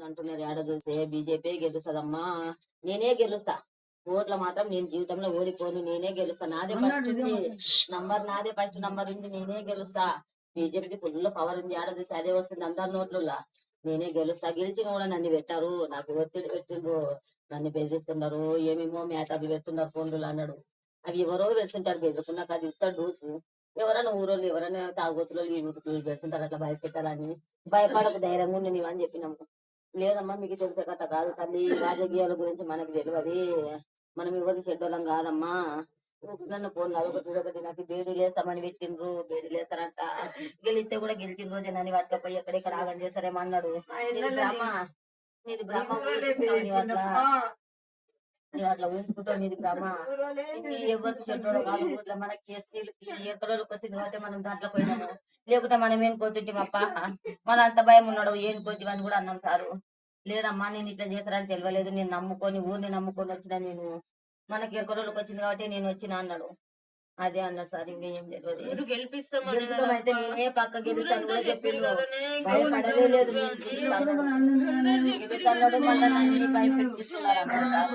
అంటున్నారు ఏడ చూసే బీజేపీ గెలుస్తుందమ్మా, నేనే గెలుస్తా. ఓట్ల మాత్రం నేను జీవితంలో ఓడిపోను, నేనే గెలుస్తా. నాదే ఫస్ట్ నంబర్, నాదే ఫస్ట్ నంబర్ ఉంది, నేనే గెలుస్తా. బీజేపీకి ఫుల్ పవర్ ఉంది, ఏడ చూసి అదే వస్తుంది అందరి నోట్లలో. నేనే గెలుస్తా. గెలిచిన కూడా నన్ను పెట్టారు, నాకు ఒత్తిడి పెట్టిండ్రు, నన్ను బెదిరిస్తున్నారు, ఏమేమో మ్యాటర్లు పెడుతున్నారు ఫోన్లు అన్నాడు. అవి ఎవరో పెడుతుంటారు బెదిరికున్న, నాకు అది ఇస్తాడు డూసు. ఎవరైనా ఊరోళ్ళు ఎవరైనా తాగొచ్చులో ఈ ఊరికి పెడుతుంటారు అట్లా భయపెట్టాలని. భయపడకు, ధైర్యంగా ఉండి నీవు అని చెప్పినాము. లేదమ్మా మీకు తెలిసే కథ కాదు తల్లి, రాజకీయాల గురించి మనకు తెలియదు, మనం ఎవరిని చెడ్డోళ్ళం కాదమ్మా. నన్ను ఫోన్ ఒకటి నాకు బేడీ లేస్తామని పెట్టిండ్రు, బేడీ లేస్తారంట. గెలిస్తే కూడా గెలిచిన రోజే నన్ను పట్టుకపోయి ఎక్కడెక్కడ ఆగం చేస్తారేమో అన్నాడు. నీది బ్రహ్మ నువ్వు అట్లా ఊహించుకుంటావు, నీది బ్రహ్మ. ఎవరికి చెడ్డోడు కాదు ఊర్లో మనకి ఎస్టీలకి ఎక్కడోళ్ళకి వచ్చింది కాబట్టి మనం దాంట్లో పోయినాము, లేకుంటే మనం ఏం కోతుంటామప్ప. మన అంత భయం ఉన్నాడు ఏం కోతివని కూడా అన్నాం సారు. లేదమ్మా నేను ఇట్లా చేస్తారని తెలియలేదు, నేను నమ్ముకొని ఊరిని నమ్ముకొని వచ్చిన, నేను మనకి ఎక్కడోళ్ళకి వచ్చింది కాబట్టి నేను వచ్చిన అన్నాడు. అదే అన్నాడు సార్, ఇంకేం తెలియదు. గెలుస్తాం అయితే నేనే పక్క గెలుస్తాను కూడా చెప్పిండు, భయపడదే లేదు. గెలుస్తాడు మళ్ళీ భయపెట్టిస్తున్నారు అన్నారు సార్.